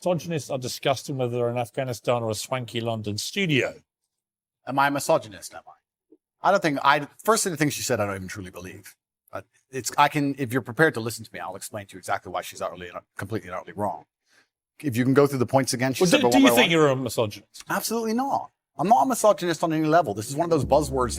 misogynists are disgusting whether they're in Afghanistan or a swanky London studio. Am I a misogynist? Am I? I don't think first of the things she said, I don't even truly believe. If you're prepared to listen to me, I'll explain to you exactly why she's completely and utterly wrong. If you can go through the points again, she said. Do you think you're a misogynist? Absolutely not. I'm not a misogynist on any level. This is one of those buzzwords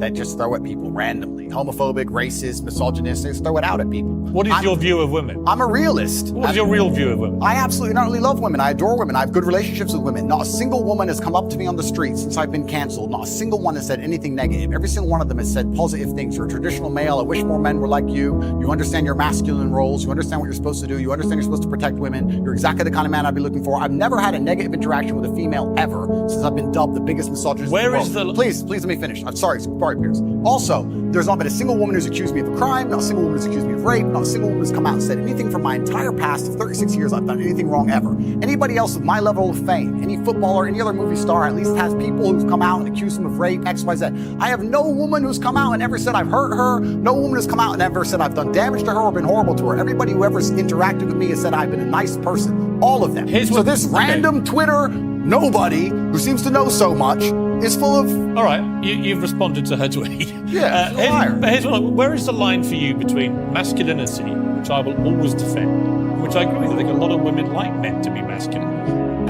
they just throw at people randomly. Homophobic, racist, misogynist, they just throw it out at people. What is your view of women? I'm a realist. What is your real view of women? I absolutely not only love women. I adore women. I have good relationships with women. Not a single woman has come up to me on the street since I've been canceled. Not a single one has said anything negative. Every single one of them has said positive things. You're a traditional male. I wish more men were like you. You understand your masculine roles. You understand what you're supposed to do. You understand you're supposed to protect women. You're exactly the kind of man I'd be looking for. I've never had a negative interaction with a female ever since I've been dubbed the biggest misogynist. Where is the... Please let me finish. I'm sorry, Pierce. Also, there's not been a single woman who's accused me of a crime, not a single woman who's accused me of rape, not a single woman who's come out and said anything from my entire past of 36 years I've done anything wrong ever. Anybody else with my level of fame, any footballer, any other movie star, at least has people who've come out and accused them of rape, X, Y, Z. I have no woman who's come out and ever said I've hurt her, no woman who's come out and ever said I've done damage to her or been horrible to her. Everybody who ever interacted with me has said I've been a nice person. All of them. So this random Twitter nobody who seems to know so much is full of... All right, you've responded to her tweet. Yeah, where is the line for you between masculinity, which I will always defend, which I agree with, I think a lot of women like men to be masculine,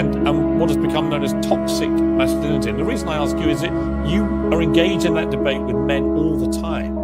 and what has become known as toxic masculinity? And the reason I ask you is that you are engaged in that debate with men all the time.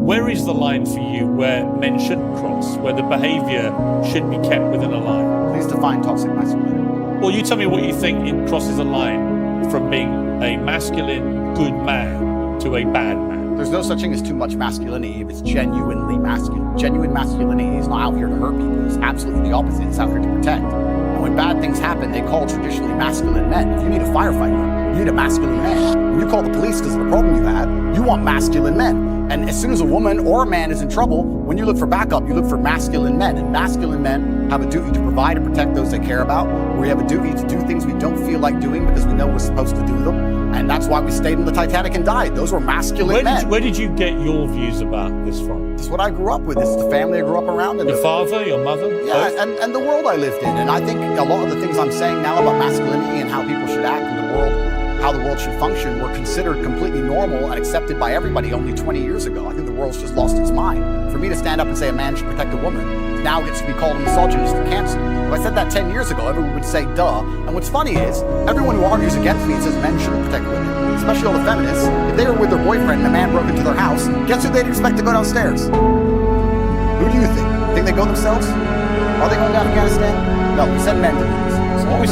Where is the line for you where men shouldn't cross, where the behavior should be kept within a line? Please define toxic masculinity. Well, you tell me what you think it crosses a line from being a masculine, good man to a bad man. There's no such thing as too much masculinity if it's genuinely masculine. Genuine masculinity is not out here to hurt people. It's absolutely the opposite. It's out here to protect. And when bad things happen, they call traditionally masculine men. If you need a firefighter, you need a masculine man. When you call the police because of a problem you had, you want masculine men. And as soon as a woman or a man is in trouble, when you look for backup, you look for masculine men. And masculine men have a duty to provide and protect those they care about. We have a duty to do things we don't feel like doing because we know we're supposed to do them. And that's why we stayed in the Titanic and died. Those were masculine men. Where did you get your views about this from? This is what I grew up with. This is the family I grew up around. And your father, your mother? Yeah, and the world I lived in. And I think a lot of the things I'm saying now about masculinity and how people should act in the world, how the world should function, were considered completely normal and accepted by everybody only 20 years ago. I think the world's just lost its mind. For me to stand up and say a man should protect a woman now gets to be called a misogynist and canceled. If I said that 10 years ago, everyone would say, duh. And what's funny is, everyone who argues against me and says men shouldn't protect women, especially all the feminists, if they were with their boyfriend and a man broke into their house, guess who they'd expect to go downstairs? Who do you think? Think they go themselves? Are they going to Afghanistan? No, we send men to do this. So we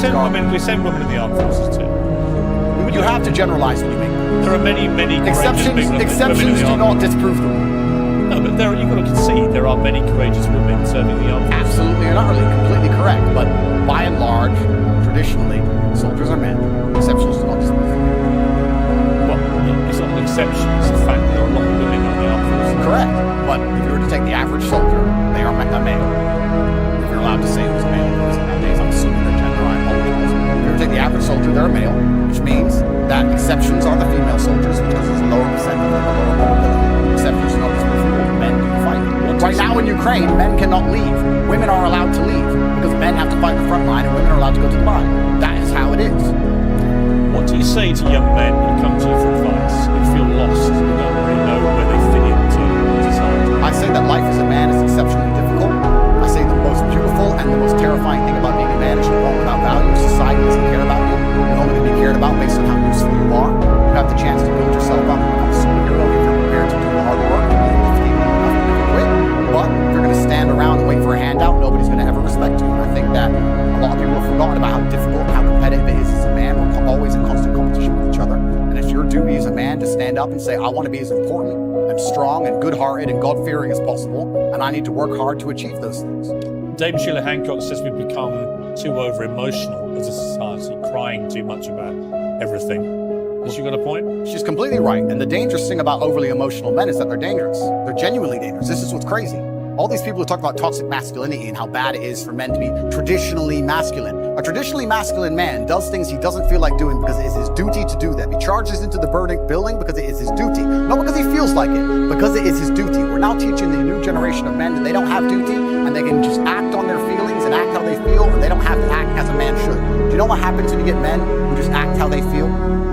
send women in the armed forces too. You have to generalize when you make them. There are many exceptions do not disprove the rule. No, but you've got to concede there are many courageous women serving the armed forces. Absolutely and utterly, completely correct. But by and large, traditionally, soldiers are men. Exceptions do not disprove the rule. Well, it's not an exception. It's the fact that there are a lot of women in the armed forces. Correct. But if you were to take the average soldier, they are a male. If you're allowed to say who's a male, because nowadays I'm assuming their gender, I apologize. If you were to take the average soldier, they're a male, which means that exceptions are the female soldiers because there's a lower percentage of a lower probability. Exceptions do not disprove the rule. Men do fight. Right now in Ukraine, men cannot leave. Women are allowed to leave because men have to fight the front line and women are allowed to go to the back. That is how it is. What do you say to young men who come to you for advice and feel lost and don't really know where they fit into society? I say that life as a man is exceptionally difficult. I say the most beautiful and the most terrifying thing about being a man is you're born without value. Society doesn't care about you. You're only going to be cared about based on how useful you are. You have the chance to build yourself up and become a superhero if you're prepared to do the hard work and be lifting enough to never quit. But if you're going to stand around and wait for a handout, nobody's going to ever respect you. And I think that a lot of people have forgotten about how difficult and how competitive it is as a man. We're always in constant competition with each other. And it's your duty as a man to stand up and say, I want to be as important and strong and good-hearted and God-fearing as possible, and I need to work hard to achieve those things. Dame Sheila Hancock says we've become too over-emotional as a society, crying too much about everything. Has she got a point? She's completely right. And the dangerous thing about overly emotional men is that they're dangerous. They're genuinely dangerous. This is what's crazy. All these people who talk about toxic masculinity and how bad it is for men to be traditionally masculine. A traditionally masculine man does things he doesn't feel like doing because it is his duty to do them. He charges into the building because it is his duty. Not because he feels like it, because it is his duty. We're now teaching the new generation of men that they don't have duty and they can just act on their feelings and act how they feel feel, and they don't have to act as a man should. Do you know what happens when you get men who just act how they feel?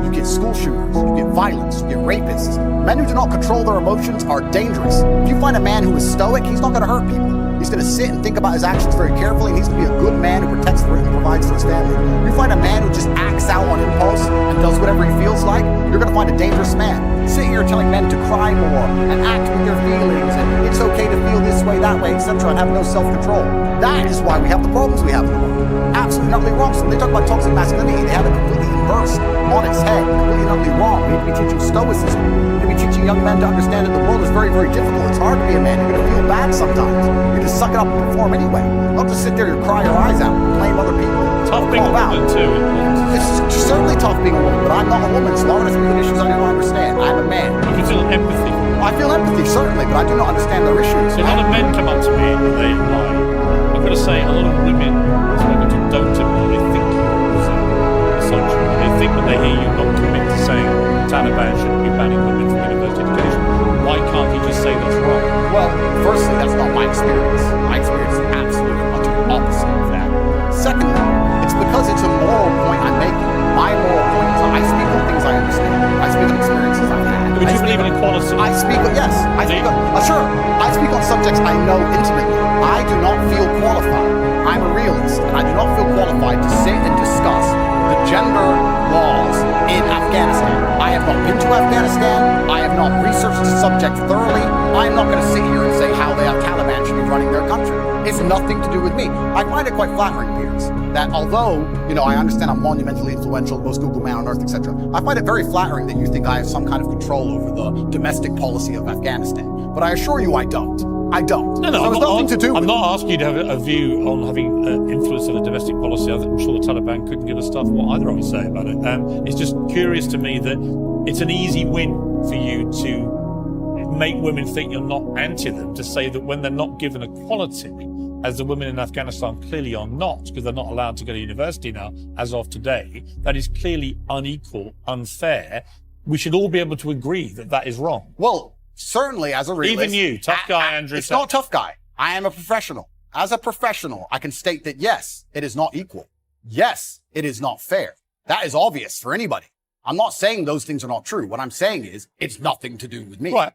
You get school shooters, you get violence, you get rapists. Men who do not control their emotions are dangerous. If you find a man who is stoic, he's not going to hurt people. He's going to sit and think about his actions very carefully, and he's going to be a good man who protects and provides for his family. You find a man who just acts out on impulse and does whatever he feels like, you're going to find a dangerous man. Sit here telling men to cry more and act with their feelings, and it's okay to feel this way, that way, etc., and have no self-control. That is why we have the problems we have in the world. Absolutely not wrong. So when they talk about toxic masculinity, they have it completely inversed on its head, completely not wrong. We need to be teaching stoicism. We need to be teaching young men to understand that the world is very, very difficult. It's hard to be a man. You're going to feel bad sometimes. You just suck it up and perform anyway. Don't just sit there and cry your eyes out and blame other people. Tough being a woman too. It's certainly tough being a woman, but I'm not a woman, so a lot of the issues I don't understand. I'm a man. You can feel empathy. I feel empathy, certainly, but I do not understand their issues. So a lot of men come up to me and they lie. I've got to say, a lot of women, spoken to, don't admit they think you're misogyny. They think when they hear you not commit to saying Taliban shouldn't be banning women from university education, why can't he just say that's wrong? Well, firstly, that's not my experience. My experience is absolutely much opposite of that. Secondly, it's because it's a moral point I'm making. My moral point is I speak on things I understand. I speak on experiences I've had. Would you believe in equality? I speak on, yes. I speak on, sure. I speak on subjects I know intimately. I do not feel qualified. I'm a realist, and I do not feel qualified to sit and discuss the gender laws in Afghanistan. I have not been to Afghanistan. I have not researched the subject thoroughly. I am not going to sit here and say how the Taliban should be running their country. It's nothing to do with me. I find it quite flattering, Piers, that although, I understand I'm monumentally influential, most Google man on earth, etc., I find it very flattering that you think I have some kind of control over the domestic policy of Afghanistan. But I assure you I don't. I don't. No, so I'm not asking you to have a view on having influence on the domestic policy. I'm sure the Taliban couldn't give a stuff what either of us say about it. It's just curious to me that it's an easy win for you to make women think you're not anti them, to say that when they're not given equality, as the women in Afghanistan clearly are not, because they're not allowed to go to university now, as of today, that is clearly unequal, unfair. We should all be able to agree that that is wrong. Well, certainly as a realist. Even you, tough guy, Andrew. It's not tough guy. I am a professional. As a professional, I can state that yes, it is not equal. Yes, it is not fair. That is obvious for anybody. I'm not saying those things are not true. What I'm saying is it's nothing to do with me. Right.